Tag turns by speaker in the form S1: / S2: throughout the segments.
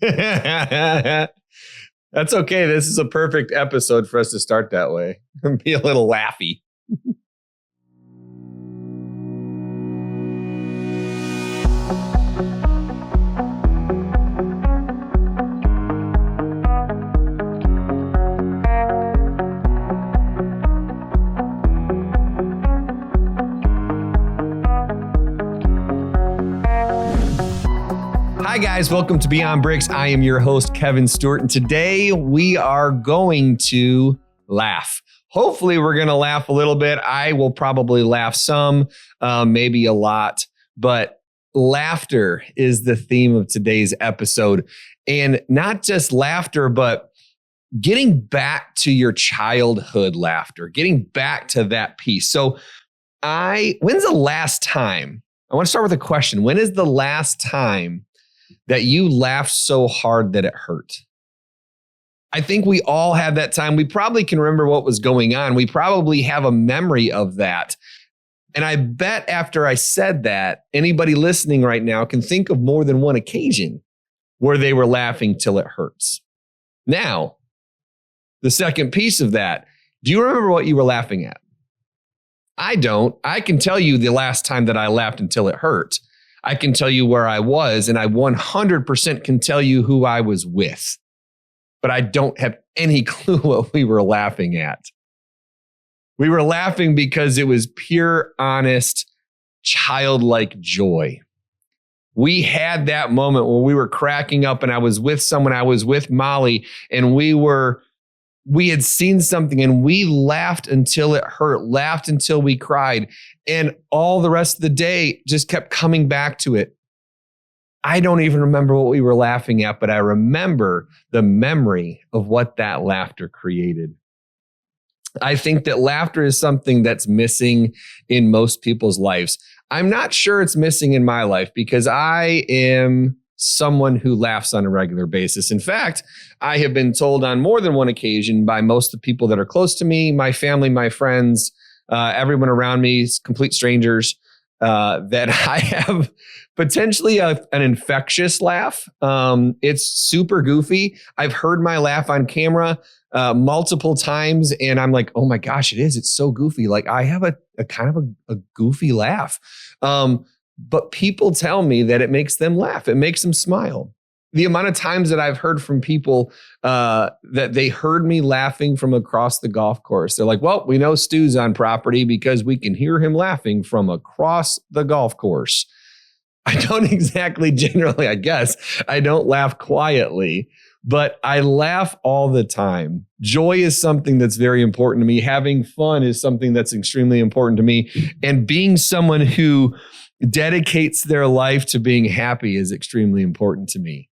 S1: That's okay. This is a perfect episode for us to start that way. Be a little laughy. Hi guys, welcome to Beyond Bricks. I am your host, Kevin Stewart, and today we are going to laugh. Hopefully we're going to laugh a little bit. I will probably laugh some, maybe a lot, but laughter is the theme of today's episode. And not just laughter, but getting back to your childhood laughter, getting back to that piece. So when's the last time? I want to start with a question. When is the last time that you laughed so hard that it hurt? I think we all had that time. We probably can remember what was going on. We probably have a memory of that. And I bet after I said that, anybody listening right now can think of more than one occasion where they were laughing till it hurts. Now, the second piece of that, do you remember what you were laughing at? I don't. I can tell you the last time that I laughed until it hurt. I can tell you where I was, and I 100% can tell you who I was with. But I don't have any clue what we were laughing at. We were laughing because it was pure, honest, childlike joy. We had that moment where we were cracking up, and I was with someone, I was with Molly, and we had seen something and we laughed until it hurt, laughed until we cried. And all the rest of the day just kept coming back to it. I don't even remember what we were laughing at, but I remember the memory of what that laughter created. I think that laughter is something that's missing in most people's lives. I'm not sure it's missing in my life because I am someone who laughs on a regular basis. In fact, I have been told on more than one occasion by most of the people that are close to me, my family, my friends, everyone around me, complete strangers, that I have potentially an infectious laugh. It's super goofy. I've heard my laugh on camera multiple times, and I'm like, oh my gosh, it is. It's so goofy. Like I have a kind of a goofy laugh. But people tell me that it makes them laugh. It makes them smile. The amount of times that I've heard from people that they heard me laughing from across the golf course. They're like, well, we know Stu's on property because we can hear him laughing from across the golf course. I don't exactly generally, I guess, I don't laugh quietly, but I laugh all the time. Joy is something that's very important to me. Having fun is something that's extremely important to me. And being someone who dedicates their life to being happy is extremely important to me.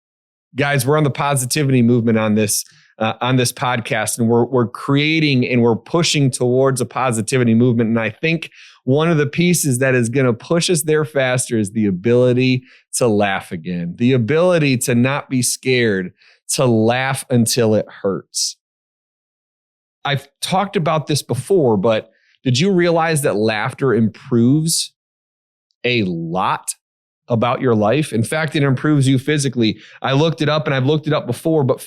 S1: Guys, we're on the positivity movement on this podcast, and we're creating and we're pushing towards a positivity movement. And I think one of the pieces that is going to push us there faster is the ability to laugh again, the ability to not be scared, to laugh until it hurts. I've talked about this before, but did you realize that laughter improves a lot about your life? In fact, it improves you physically. I looked it up and I've looked it up before, but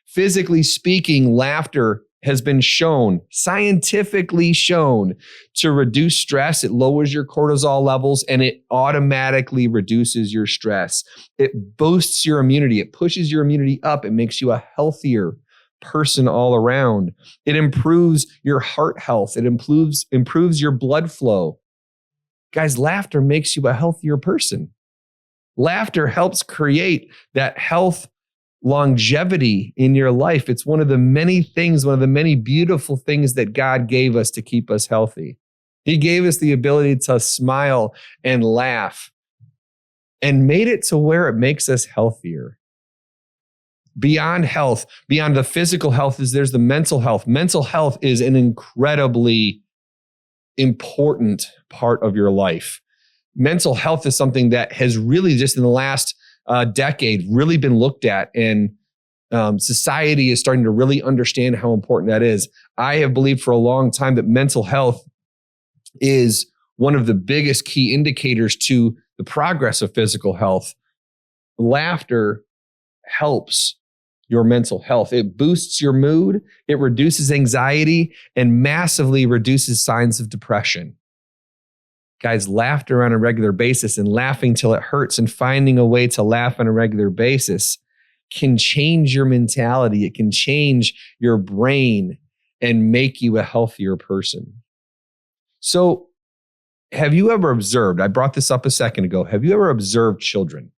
S1: physically speaking, laughter has been shown, scientifically shown, to reduce stress. It lowers your cortisol levels and it automatically reduces your stress. It boosts your immunity. It pushes your immunity up. It makes you a healthier person all around. It improves your heart health. It improves your blood flow. Guys, laughter makes you a healthier person. Laughter helps create that health longevity in your life. It's one of the many things, one of the many beautiful things that God gave us to keep us healthy. He gave us the ability to smile and laugh and made it to where it makes us healthier. Beyond health, beyond the physical health, there's the mental health. Mental health is an incredibly important part of your life. Mental health is something that has really just in the last decade really been looked at, and society is starting to really understand how important that is. I have believed for a long time that mental health is one of the biggest key indicators to the progress of physical health. Laughter helps your mental health. It boosts your mood, it reduces anxiety, and massively reduces signs of depression. Guys, laughter on a regular basis and laughing till it hurts and finding a way to laugh on a regular basis can change your mentality. It can change your brain and make you a healthier person. So, have you ever observed, I brought this up a second ago, have you ever observed children?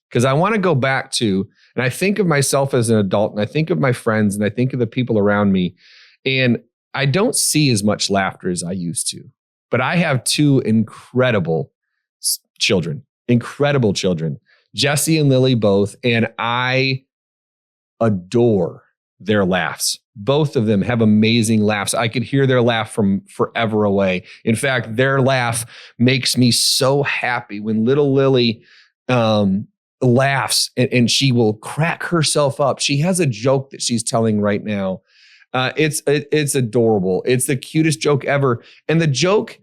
S1: Because I want to go back to, and I think of myself as an adult, and I think of my friends, and I think of the people around me, and I don't see as much laughter as I used to. But I have two incredible children, Jesse and Lily both, and I adore their laughs. Both of them have amazing laughs. I could hear their laugh from forever away. In fact, their laugh makes me so happy when little Lily laughs and she will crack herself up. She has a joke that she's telling right now. It's adorable. It's the cutest joke ever. And the joke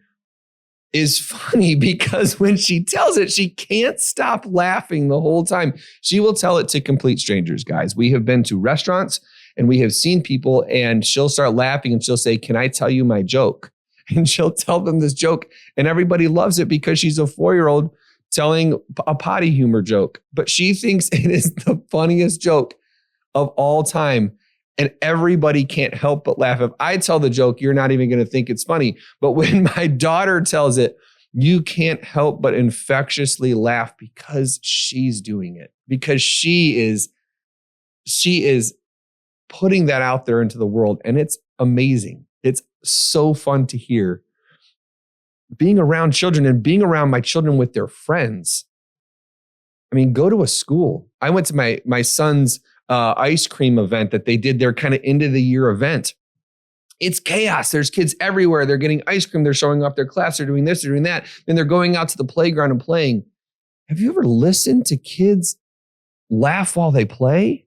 S1: is funny because when she tells it, she can't stop laughing the whole time. She will tell it to complete strangers, guys. We have been to restaurants and we have seen people and she'll start laughing and she'll say, "Can I tell you my joke?" And she'll tell them this joke and everybody loves it because she's a 4-year-old telling a potty humor joke. But she thinks it is the funniest joke of all time. And everybody can't help but laugh. If I tell the joke, you're not even going to think it's funny. But when my daughter tells it, you can't help but infectiously laugh because she's doing it. Because she is putting that out there into the world. And it's amazing. It's so fun to hear. Being around children and being around my children with their friends. I mean, go to a school. I went to my son's ice cream event that they did their kind of end of the year event. It's chaos. There's kids everywhere. They're getting ice cream. They're showing off their class. They're doing this, they're doing that. Then they're going out to the playground and playing. Have you ever listened to kids laugh while they play?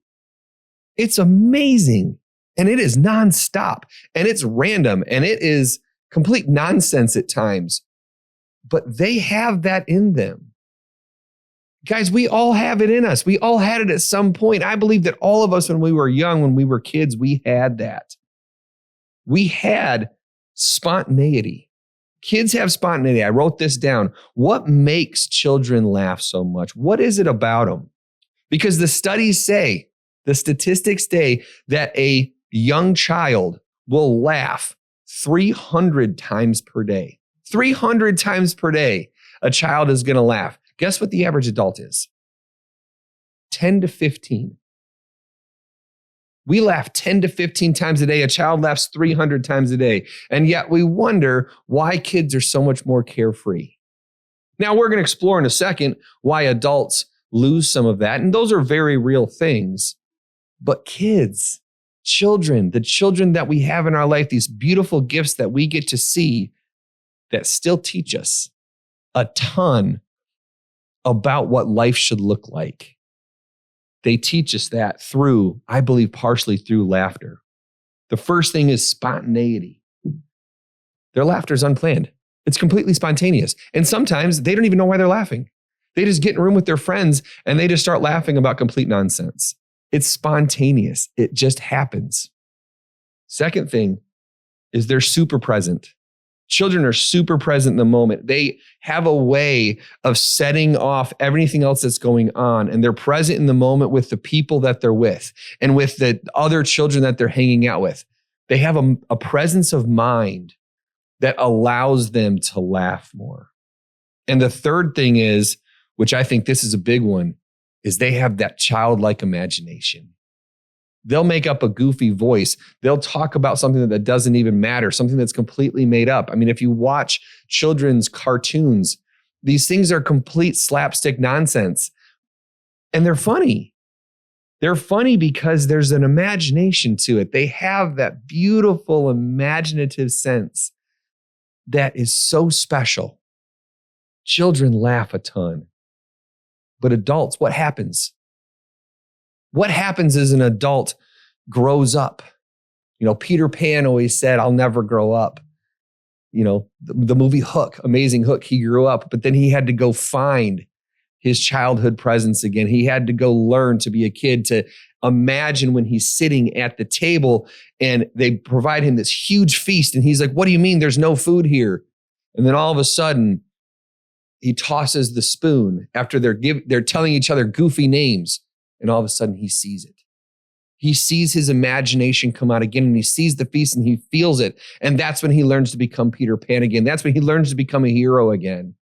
S1: It's amazing. And it is nonstop. And it's random. And it is complete nonsense at times. But they have that in them. Guys, we all have it in us. We all had it at some point. I believe that all of us, when we were young, when we were kids, we had that. We had spontaneity. Kids have spontaneity. I wrote this down. What makes children laugh so much? What is it about them? Because the statistics say that a young child will laugh 300 times per day. 300 times per day, a child is going to laugh. Guess what the average adult is? 10 to 15. We laugh 10 to 15 times a day. A child laughs 300 times a day. And yet we wonder why kids are so much more carefree. Now we're going to explore in a second why adults lose some of that. And those are very real things. But kids, children, the children that we have in our life, these beautiful gifts that we get to see that still teach us a ton about what life should look like. They teach us that through, I believe, partially through laughter. The first thing is spontaneity. Their laughter is unplanned. It's completely spontaneous. And sometimes they don't even know why they're laughing. They just get in a room with their friends and they just start laughing about complete nonsense. It's spontaneous. It just happens. Second thing is they're super present. Children are super present in the moment. They have a way of setting off everything else that's going on, and they're present in the moment with the people that they're with and with the other children that they're hanging out with. They have a presence of mind that allows them to laugh more. And the third thing is, which I think this is a big one, is they have that childlike imagination. They'll make up a goofy voice. They'll talk about something that doesn't even matter, something that's completely made up. I mean, if you watch children's cartoons, these things are complete slapstick nonsense. And they're funny. They're funny because there's an imagination to it. They have that beautiful imaginative sense that is so special. Children laugh a ton. But adults, what happens? What happens as an adult grows up? You know, Peter Pan always said, "I'll never grow up." You know, the movie Hook, amazing Hook, he grew up, but then he had to go find his childhood presence again. He had to go learn to be a kid, to imagine when he's sitting at the table and they provide him this huge feast. And he's like, what do you mean there's no food here? And then all of a sudden, he tosses the spoon after they're telling each other goofy names. And all of a sudden, he sees it. He sees his imagination come out again, and he sees the feast and he feels it. And that's when he learns to become Peter Pan again. That's when he learns to become a hero again.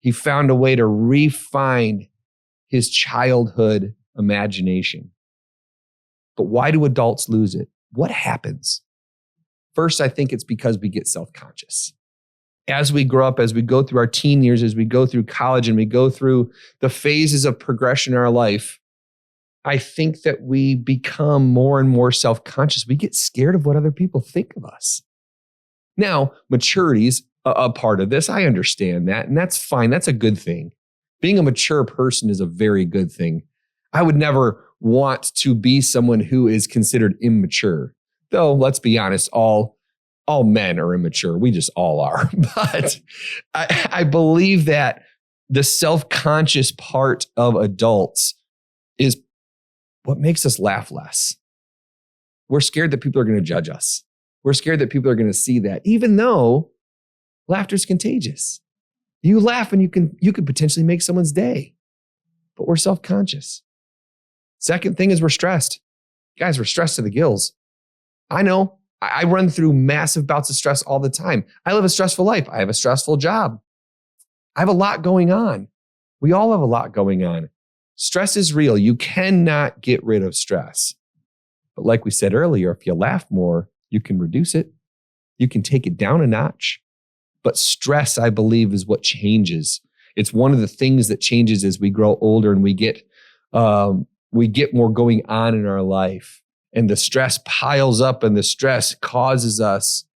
S1: He found a way to refine his childhood imagination. But why do adults lose it? What happens? First, I think it's because we get self-conscious. As we grow up, as we go through our teen years, as we go through college, and we go through the phases of progression in our life, I think that we become more and more self-conscious. We get scared of what other people think of us. Now, maturity's a part of this. I understand that, and that's fine. That's a good thing. Being a mature person is a very good thing. I would never want to be someone who is considered immature. Though, let's be honest, all men are immature. We just all are. But I believe that the self-conscious part of adults is what makes us laugh less. We're scared that people are going to judge us. We're scared that people are going to see that, even though laughter is contagious. You laugh and you could potentially make someone's day, but we're self-conscious. Second thing is we're stressed. Guys, we're stressed to the gills. I know. I run through massive bouts of stress all the time. I live a stressful life. I have a stressful job. I have a lot going on. We all have a lot going on. Stress is real. You cannot get rid of stress. But like we said earlier, if you laugh more, you can reduce it. You can take it down a notch. But stress, I believe, is what changes. It's one of the things that changes as we grow older and we get more going on in our life. And the stress piles up, and the stress causes us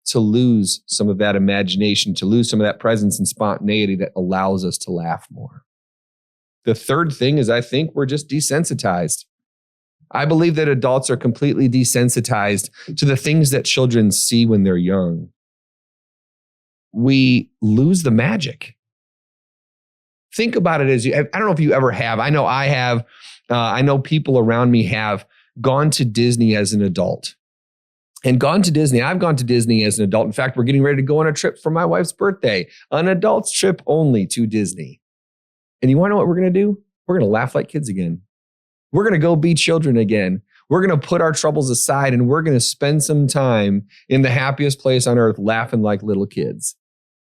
S1: to lose some of that imagination, to lose some of that presence and spontaneity that allows us to laugh more. The third thing is I think we're just desensitized. I believe that adults are completely desensitized to the things that children see when they're young. We lose the magic. Think about it I don't know if you ever have. I know I have. I know people around me have gone to Disney as an adult. And gone to Disney. I've gone to Disney as an adult. In fact, we're getting ready to go on a trip for my wife's birthday. An adult's trip only to Disney. And you want to know what we're going to do? We're going to laugh like kids again. We're going to go be children again. We're going to put our troubles aside and we're going to spend some time in the happiest place on earth laughing like little kids.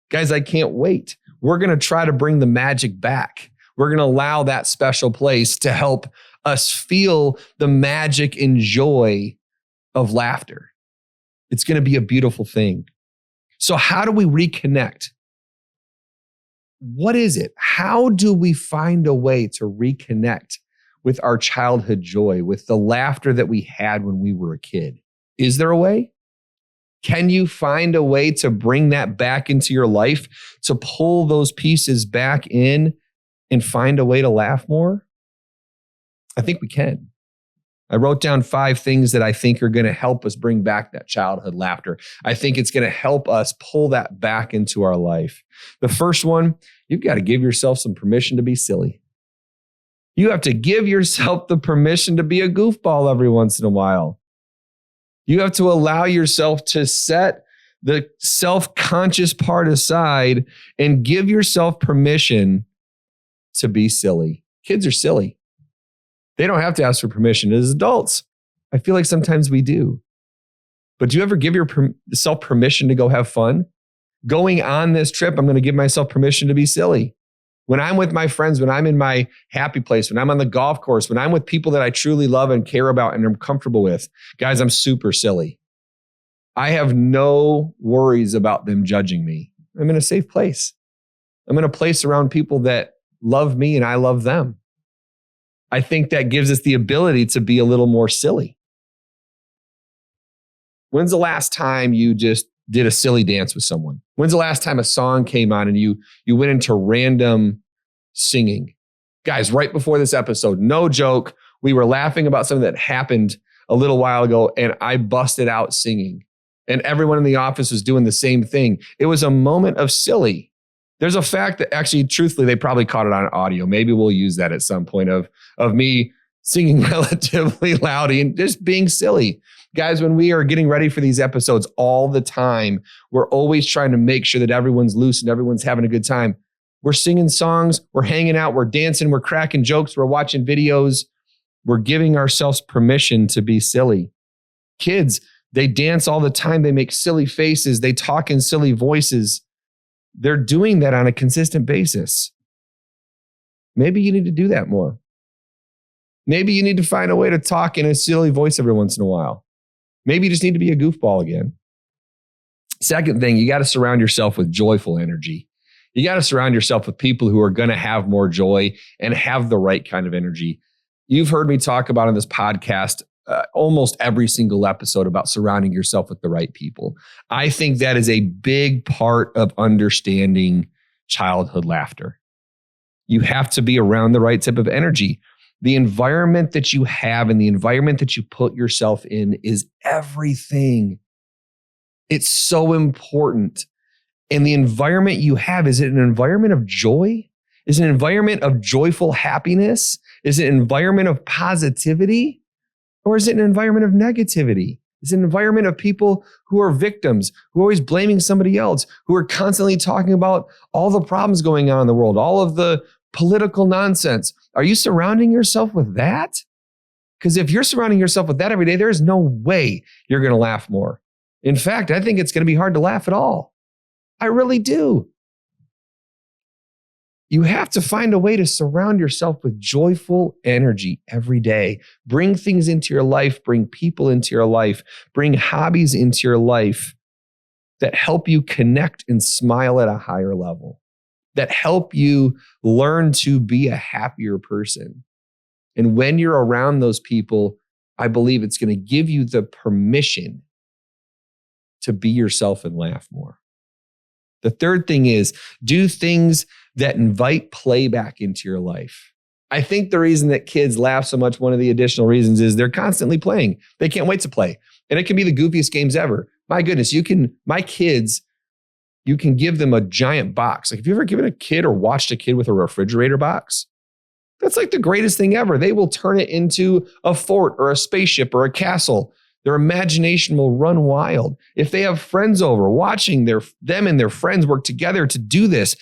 S1: Guys, I can't wait. We're going to try to bring the magic back. We're going to allow that special place to help us feel the magic and joy of laughter. It's going to be a beautiful thing. So how do we reconnect? What is it? How do we find a way to reconnect with our childhood joy, with the laughter that we had when we were a kid? Is there a way? Can you find a way to bring that back into your life, to pull those pieces back in and find a way to laugh more? I think we can. I wrote down 5 things that I think are going to help us bring back that childhood laughter. I think it's going to help us pull that back into our life. The first one, you've got to give yourself some permission to be silly. You have to give yourself the permission to be a goofball every once in a while. You have to allow yourself to set the self-conscious part aside and give yourself permission to be silly. Kids are silly. They don't have to ask for permission. As adults, I feel like sometimes we do. But do you ever give yourself permission to go have fun? Going on this trip, I'm going to give myself permission to be silly. When I'm with my friends, when I'm in my happy place, when I'm on the golf course, when I'm with people that I truly love and care about and I'm comfortable with, guys, I'm super silly. I have no worries about them judging me. I'm in a safe place. I'm in a place around people that love me and I love them. I think that gives us the ability to be a little more silly. When's the last time you just did a silly dance with someone? When's the last time a song came on and you went into random singing? Guys, right before this episode, no joke, we were laughing about something that happened a little while ago and I busted out singing. And everyone in the office was doing the same thing. It was a moment of silly. There's a fact that actually, truthfully, they probably caught it on audio. Maybe we'll use that at some point of me singing relatively loud and just being silly. Guys, when we are getting ready for these episodes all the time, we're always trying to make sure that everyone's loose and everyone's having a good time. We're singing songs, we're hanging out, we're dancing, we're cracking jokes, we're watching videos. We're giving ourselves permission to be silly. Kids, they dance all the time. They make silly faces. They talk in silly voices. They're doing that on a consistent basis. Maybe you need to do that more. Maybe you need to find a way to talk in a silly voice every once in a while. Maybe you just need to be a goofball again. Second thing, you got to surround yourself with joyful energy. You got to surround yourself with people who are going to have more joy and have the right kind of energy. You've heard me talk about on this podcast almost every single episode about surrounding yourself with the right people. I think that is a big part of understanding childhood laughter. You have to be around the right type of energy. The environment that you have and the environment that you put yourself in is everything. It's so important. And the environment you have, is it an environment of joy? Is it an environment of joyful happiness? Is it an environment of positivity? Or is it an environment of negativity? Is it an environment of people who are victims, who are always blaming somebody else, who are constantly talking about all the problems going on in the world, all of the political nonsense? Are you surrounding yourself with that? Because if you're surrounding yourself with that every day, there's no way you're going to laugh more. In fact, I think it's going to be hard to laugh at all. I really do. You have to find a way to surround yourself with joyful energy every day. Bring things into your life, bring people into your life, bring hobbies into your life that help you connect and smile at a higher level, that help you learn to be a happier person. And when you're around those people, I believe it's going to give you the permission to be yourself and laugh more. The third thing is do things that invite play back into your life. I think the reason that kids laugh so much, one of the additional reasons is they're constantly playing. They can't wait to play. And it can be the goofiest games ever. My goodness, my kids, you can give them a giant box. Like, have you ever given a kid or watched a kid with a refrigerator box? That's like the greatest thing ever. They will turn it into a fort or a spaceship or a castle. Their imagination will run wild. If they have friends over, watching them and their friends work together to do this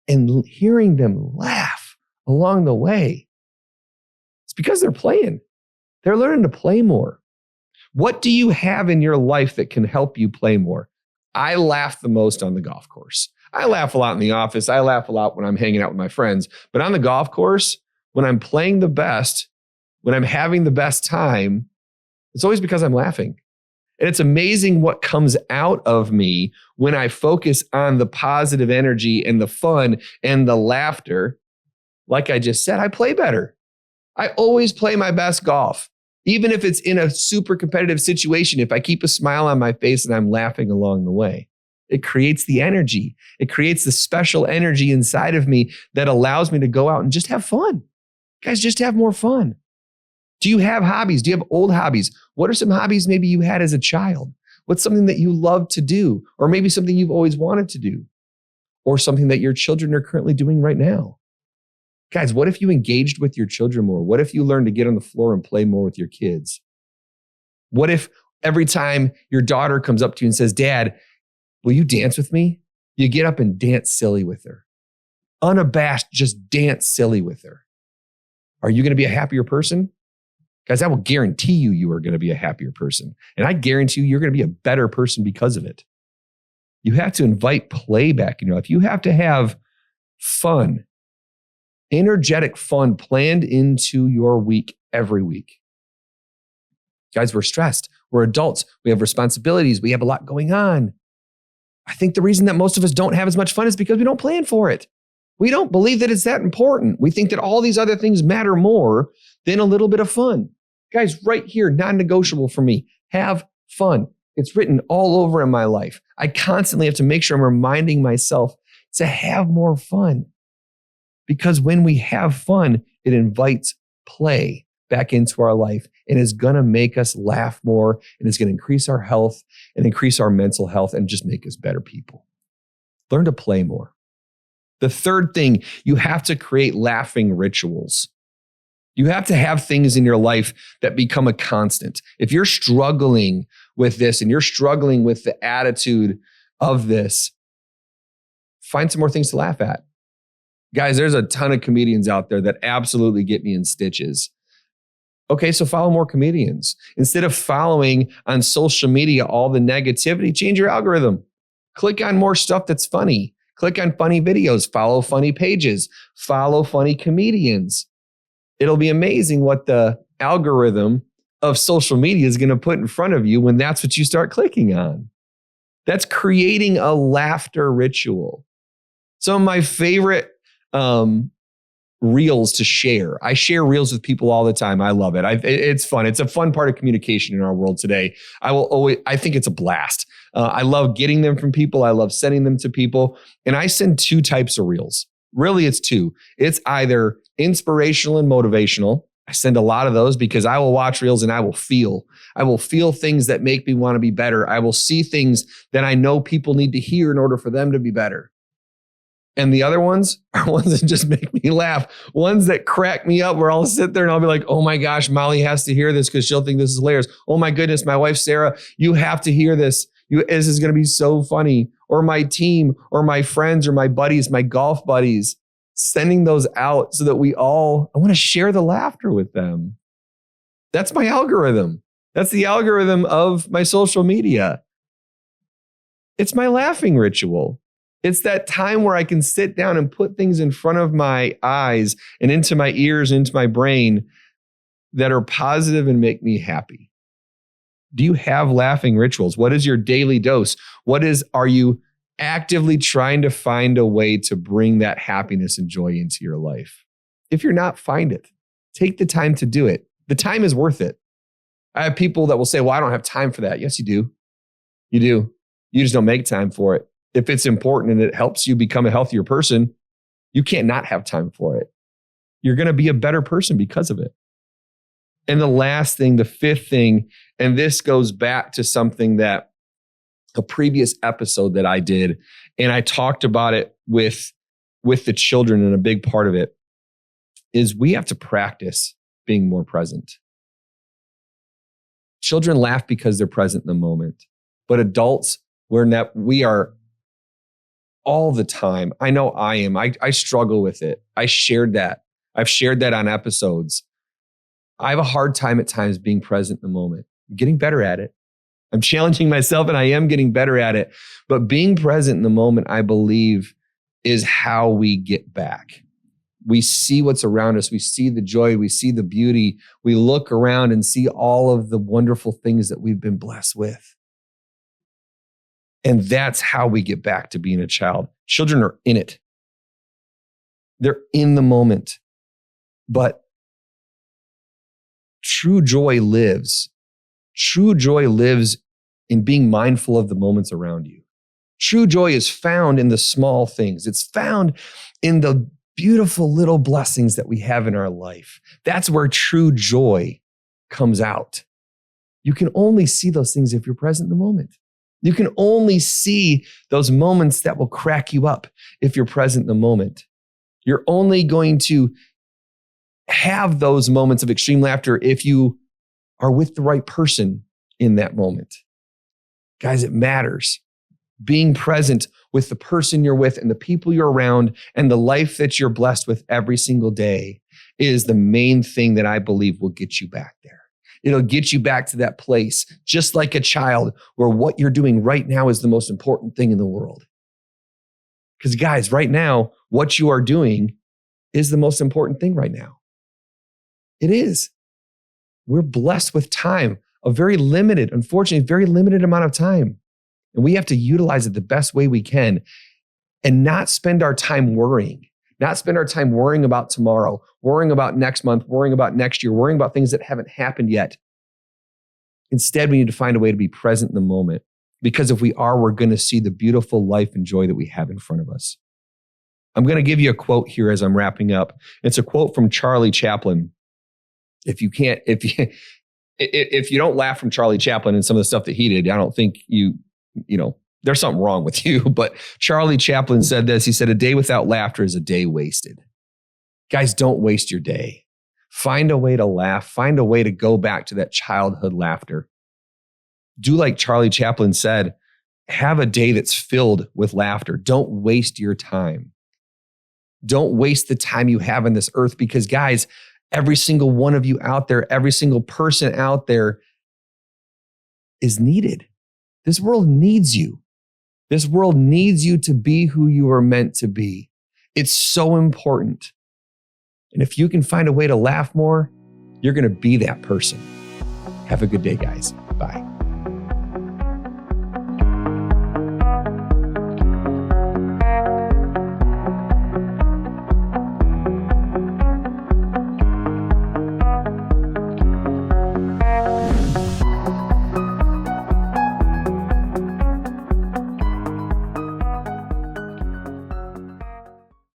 S1: and hearing them laugh along the way, it's because they're playing. They're learning to play more. What do you have in your life that can help you play more? I laugh the most on the golf course. I laugh a lot in the office. I laugh a lot when I'm hanging out with my friends. But on the golf course, when I'm playing the best, when I'm having the best time, it's always because I'm laughing. And it's amazing what comes out of me when I focus on the positive energy and the fun and the laughter. Like I just said, I play better. I always play my best golf. Even if it's in a super competitive situation, if I keep a smile on my face and I'm laughing along the way, it creates the energy. It creates the special energy inside of me that allows me to go out and just have fun. Guys, just have more fun. Do you have hobbies? Do you have old hobbies? What are some hobbies maybe you had as a child? What's something that you love to do? Or maybe something you've always wanted to do? Or something that your children are currently doing right now? Guys, what if you engaged with your children more? What if you learned to get on the floor and play more with your kids? What if every time your daughter comes up to you and says, "Dad, will you dance with me?" You get up and dance silly with her. Unabashed, just dance silly with her. Are you going to be a happier person? Guys, I will guarantee you are going to be a happier person. And I guarantee you're going to be a better person because of it. You have to invite play back in your life. You have to have fun, energetic fun planned into your week every week. Guys, we're stressed. We're adults. We have responsibilities. We have a lot going on. I think the reason that most of us don't have as much fun is because we don't plan for it. We don't believe that it's that important. We think that all these other things matter more than a little bit of fun. Guys, right here, non-negotiable for me. Have fun. It's written all over in my life. I constantly have to make sure I'm reminding myself to have more fun. Because when we have fun, it invites play back into our life and is going to make us laugh more, and it's going to increase our health and increase our mental health and just make us better people. Learn to play more. The third thing, you have to create laughing rituals. You have to have things in your life that become a constant. If you're struggling with this and you're struggling with the attitude of this, find some more things to laugh at. Guys, there's a ton of comedians out there that absolutely get me in stitches. Okay, so follow more comedians. Instead of following on social media all the negativity, change your algorithm. Click on more stuff that's funny. Click on funny videos. Follow funny pages. Follow funny comedians. It'll be amazing what the algorithm of social media is going to put in front of you when that's what you start clicking on. That's creating a laughter ritual. Some of my favorite reels to share. I share reels with people all the time. I love it. It's fun. It's a fun part of communication in our world today. I think it's a blast. I love getting them from people. I love sending them to people. And I send two types of reels. Really, it's two. It's either inspirational and motivational. I send a lot of those because I will watch reels and I will feel things that make me want to be better. I will see things that I know people need to hear in order for them to be better. And the other ones are ones that just make me laugh. Ones that crack me up where I'll sit there and I'll be like, oh my gosh, Molly has to hear this because she'll think this is hilarious. Oh my goodness, my wife, Sarah, you have to hear this. This is going to be so funny. Or my team or my friends or my buddies, my golf buddies, sending those out so that I want to share the laughter with them. That's my algorithm. That's the algorithm of my social media. It's my laughing ritual. It's that time where I can sit down and put things in front of my eyes and into my ears, into my brain that are positive and make me happy. Do you have laughing rituals? What is your daily dose? Are you actively trying to find a way to bring that happiness and joy into your life? If you're not, find it. Take the time to do it. The time is worth it. I have people that will say, well, I don't have time for that. Yes, you do. You do. You just don't make time for it. If it's important and it helps you become a healthier person, you can't not have time for it. You're going to be a better person because of it. And the last thing, the fifth thing, and this goes back to something that a previous episode that I did, and I talked about it with the children, and a big part of it is we have to practice being more present. Children laugh because they're present in the moment, but adults, we are all the time. I know I am. I struggle with it. I've shared that on episodes. I have a hard time at times being present in the moment. I'm getting better at it. I'm challenging myself and I am getting better at it. But being present in the moment, I believe, is how we get back. We see what's around us. We see the joy. We see the beauty. We look around and see all of the wonderful things that we've been blessed with. And that's how we get back to being a child. Children are in it. They're in the moment. But true joy lives. True joy lives in being mindful of the moments around you. True joy is found in the small things. It's found in the beautiful little blessings that we have in our life. That's where true joy comes out. You can only see those things if you're present in the moment. You can only see those moments that will crack you up if you're present in the moment. You're only going to have those moments of extreme laughter if you are with the right person in that moment. Guys, it matters. Being present with the person you're with and the people you're around and the life that you're blessed with every single day is the main thing that I believe will get you back there. It'll get you back to that place, just like a child, where what you're doing right now is the most important thing in the world. Because guys, right now, what you are doing is the most important thing right now. It is. We're blessed with time, unfortunately, very limited amount of time. And we have to utilize it the best way we can and not spend our time worrying. Not spend our time worrying about tomorrow, worrying about next month, worrying about next year, worrying about things that haven't happened yet. Instead, we need to find a way to be present in the moment. Because if we are, we're going to see the beautiful life and joy that we have in front of us. I'm going to give you a quote here as I'm wrapping up. It's a quote from Charlie Chaplin. If you don't laugh from Charlie Chaplin and some of the stuff that he did, I don't think you there's something wrong with you. But Charlie Chaplin said this. He said, a day without laughter is a day wasted. Guys, don't waste your day. Find a way to laugh. Find a way to go back to that childhood laughter. Do like Charlie Chaplin said, have a day that's filled with laughter. Don't waste your time. Don't waste the time you have on this earth, because guys, every single one of you out there, every single person out there is needed. This world needs you. This world needs you to be who you are meant to be. It's so important. And if you can find a way to laugh more, you're going to be that person. Have a good day, guys. Bye.